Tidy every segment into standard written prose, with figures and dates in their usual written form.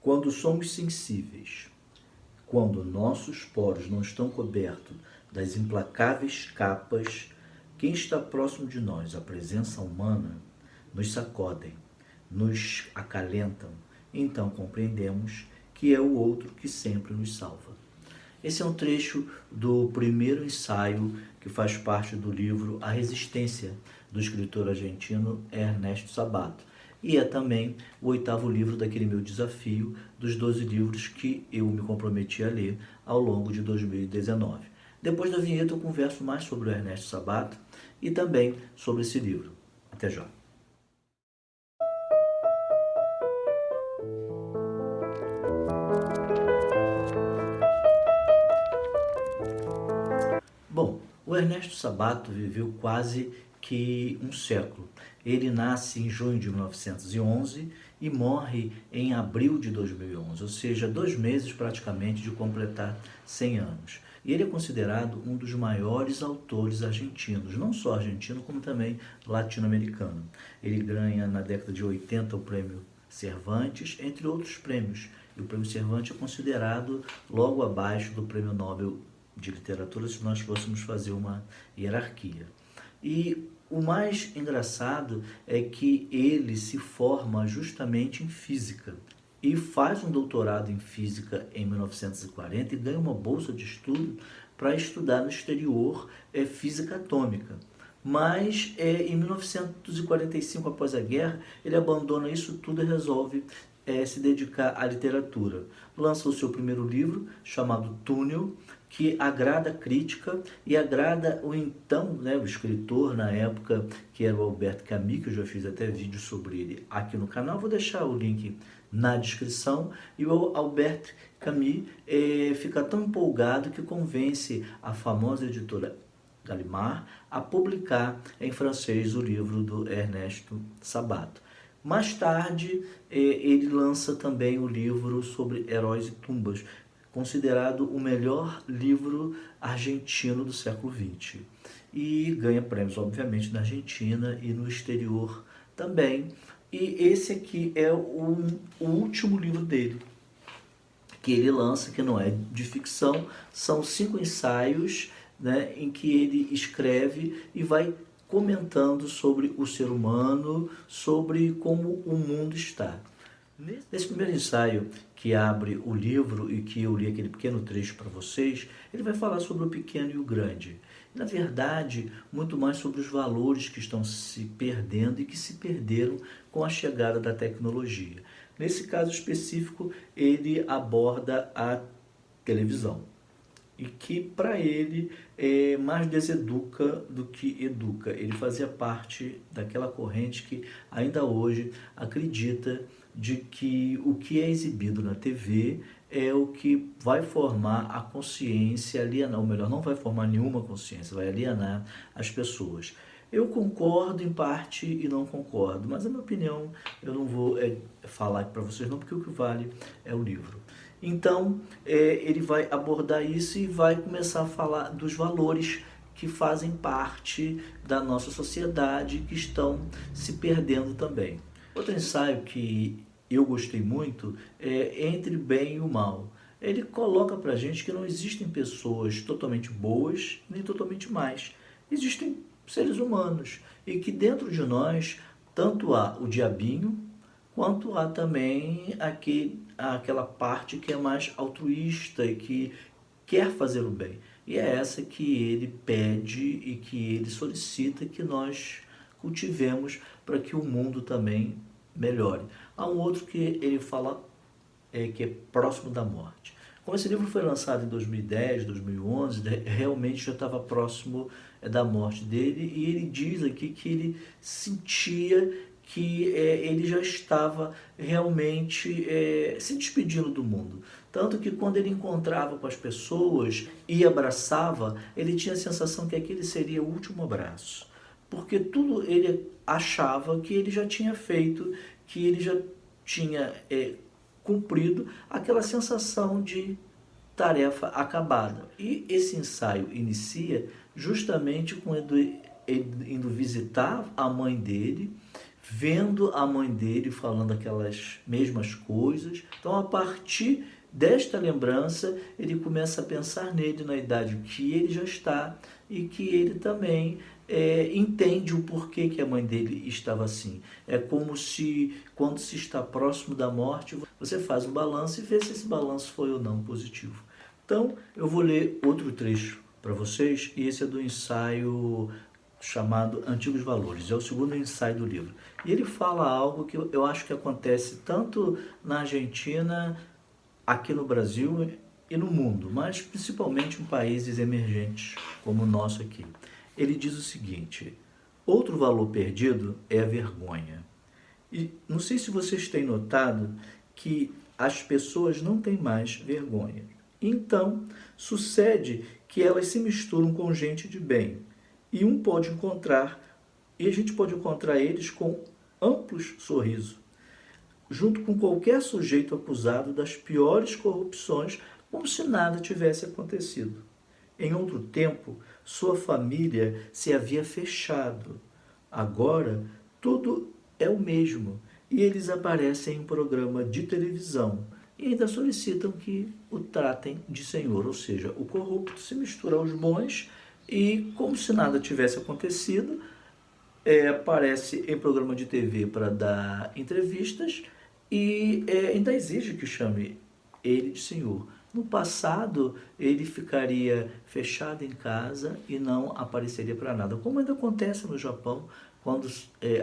Quando somos sensíveis, quando nossos poros não estão cobertos das implacáveis capas, quem está próximo de nós, a presença humana, nos sacodem, nos acalentam, então compreendemos que é o outro que sempre nos salva. Esse é um trecho do primeiro ensaio que faz parte do livro A Resistência, do escritor argentino Ernesto Sabato. E é também o 8º livro daquele meu desafio dos 12 livros que eu me comprometi a ler ao longo de 2019. Depois da vinheta eu converso mais sobre o Ernesto Sabato e também sobre esse livro. Até já! Bom, o Ernesto Sabato viveu quase que um século. Ele nasce em junho de 1911 e morre em abril de 2011, ou seja, 2 meses praticamente de completar 100 anos. E ele é considerado um dos maiores autores argentinos, não só argentino, como também latino-americano. Ele ganha na década de 80 o prêmio Cervantes, entre outros prêmios. E o prêmio Cervantes é considerado logo abaixo do prêmio Nobel de literatura, se nós fôssemos fazer uma hierarquia. E o mais engraçado é que ele se forma justamente em física e faz um doutorado em física em 1940 e ganha uma bolsa de estudo para estudar no exterior física atômica. Mas em 1945, após a guerra, ele abandona isso tudo e resolve se dedicar à literatura. Lança o seu primeiro livro, chamado Túnel, que agrada a crítica e agrada o então, o escritor na época, que era o Albert Camus, que eu já fiz até vídeo sobre ele aqui no canal, vou deixar o link na descrição, e o Albert Camus fica tão empolgado que convence a famosa editora Gallimard a publicar em francês o livro do Ernesto Sabato. Mais tarde, ele lança também o livro sobre heróis e tumbas, considerado o melhor livro argentino do século XX. E ganha prêmios, obviamente, na Argentina e no exterior também. E esse aqui é o último livro dele, que ele lança, que não é de ficção, são 5 ensaios, em que ele escreve e vai comentando sobre o ser humano, sobre como o mundo está. Nesse primeiro ensaio que abre o livro e que eu li aquele pequeno trecho para vocês, ele vai falar sobre o pequeno e o grande. Na verdade, muito mais sobre os valores que estão se perdendo e que se perderam com a chegada da tecnologia. Nesse caso específico, ele aborda a televisão e que para ele mais deseduca do que educa. Ele fazia parte daquela corrente que ainda hoje acredita de que o que é exibido na TV é o que vai formar a consciência, alienar, ou melhor, não vai formar nenhuma consciência, vai alienar as pessoas. Eu concordo em parte e não concordo, mas a minha opinião eu não vou falar para vocês não, porque o que vale é o livro. Então, ele vai abordar isso e vai começar a falar dos valores que fazem parte da nossa sociedade, que estão se perdendo também. Outro ensaio que eu gostei muito é Entre o Bem e o Mal. Ele coloca para a gente que não existem pessoas totalmente boas nem totalmente más. Existem seres humanos e que dentro de nós tanto há o diabinho quanto há também aquela parte que é mais altruísta e que quer fazer o bem. E é essa que ele pede e que ele solicita que nós cultivemos para que o mundo também melhore. Há um outro que ele fala que é próximo da morte. Como esse livro foi lançado em 2010, 2011, realmente já estava próximo da morte dele, e ele diz aqui que ele sentia que ele já estava realmente se despedindo do mundo. Tanto que quando ele encontrava com as pessoas e abraçava, ele tinha a sensação que aquele seria o último abraço. Porque tudo ele achava que ele já tinha feito, que ele já tinha cumprido aquela sensação de tarefa acabada. E esse ensaio inicia justamente com ele indo visitar a mãe dele, vendo a mãe dele falando aquelas mesmas coisas. Então, a partir desta lembrança, ele começa a pensar nele na idade que ele já está e que ele também entende o porquê que a mãe dele estava assim. É como se, quando se está próximo da morte, você faz um balanço e vê se esse balanço foi ou não positivo. Então, eu vou ler outro trecho para vocês, e esse é do ensaio chamado Antigos Valores, é o segundo ensaio do livro. E ele fala algo que eu acho que acontece tanto na Argentina, aqui no Brasil e no mundo, mas principalmente em países emergentes como o nosso aqui. Ele diz o seguinte: outro valor perdido é a vergonha. E não sei se vocês têm notado que as pessoas não têm mais vergonha. Então, sucede que elas se misturam com gente de bem. E a gente pode encontrar eles com amplos sorrisos, junto com qualquer sujeito acusado das piores corrupções, como se nada tivesse acontecido. Em outro tempo, sua família se havia fechado. Agora, tudo é o mesmo, e eles aparecem em programa de televisão e ainda solicitam que o tratem de senhor, ou seja, o corrupto se mistura aos bons e, como se nada tivesse acontecido, aparece em programa de TV para dar entrevistas e ainda exige que chame ele de senhor. No passado, ele ficaria fechado em casa e não apareceria para nada, como ainda acontece no Japão, quando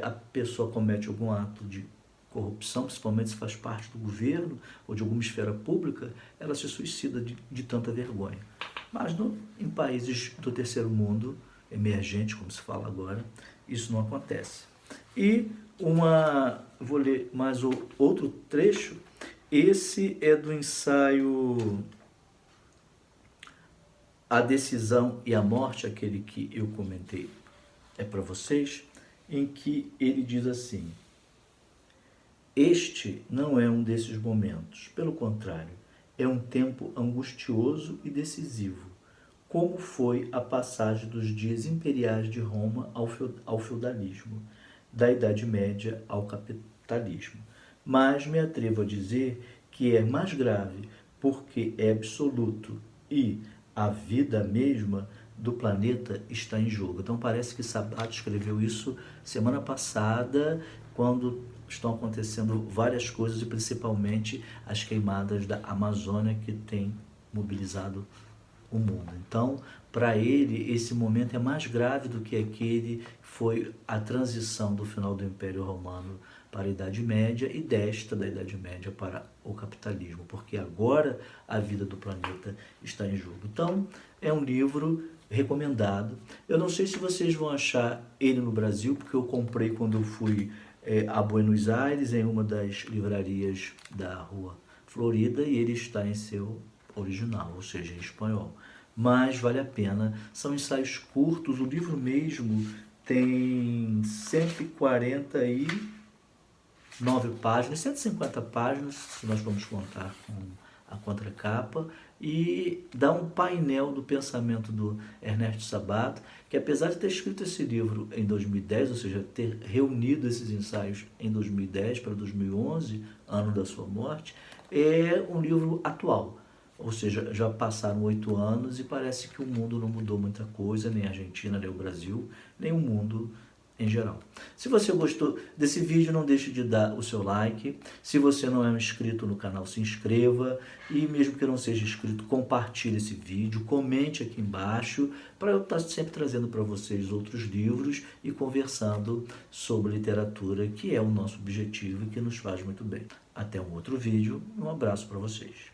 a pessoa comete algum ato de corrupção, principalmente se faz parte do governo ou de alguma esfera pública, ela se suicida de tanta vergonha. Mas em países do terceiro mundo, emergente, como se fala agora, isso não acontece. E vou ler mais outro trecho. Esse é do ensaio A Decisão e a Morte, aquele que eu comentei para vocês, em que ele diz assim: este não é um desses momentos, pelo contrário, é um tempo angustioso e decisivo, como foi a passagem dos dias imperiais de Roma ao feudalismo, da Idade Média ao capitalismo. Mas me atrevo a dizer que é mais grave porque é absoluto e a vida mesma do planeta está em jogo. Então parece que Sabato escreveu isso semana passada, quando estão acontecendo várias coisas e principalmente as queimadas da Amazônia que tem mobilizado o mundo. Então, para ele, esse momento é mais grave do que aquele que foi a transição do final do Império Romano para a Idade Média e desta da Idade Média para o capitalismo, porque agora a vida do planeta está em jogo. Então, é um livro recomendado. Eu não sei se vocês vão achar ele no Brasil, porque eu comprei quando eu fui a Buenos Aires, em uma das livrarias da Rua Florida, e ele está em seu original, ou seja, em espanhol. Mas vale a pena, são ensaios curtos, o livro mesmo tem 149 páginas, 150 páginas, se nós vamos contar com a contracapa, e dá um painel do pensamento do Ernesto Sabato, que apesar de ter escrito esse livro em 2010, ou seja, ter reunido esses ensaios em 2010 para 2011, ano da sua morte, é um livro atual. Ou seja, já passaram 8 anos e parece que o mundo não mudou muita coisa, nem a Argentina, nem o Brasil, nem o mundo em geral. Se você gostou desse vídeo, não deixe de dar o seu like. Se você não é um inscrito no canal, se inscreva. E mesmo que não seja inscrito, compartilhe esse vídeo, comente aqui embaixo, para eu estar sempre trazendo para vocês outros livros e conversando sobre literatura, que é o nosso objetivo e que nos faz muito bem. Até um outro vídeo, um abraço para vocês.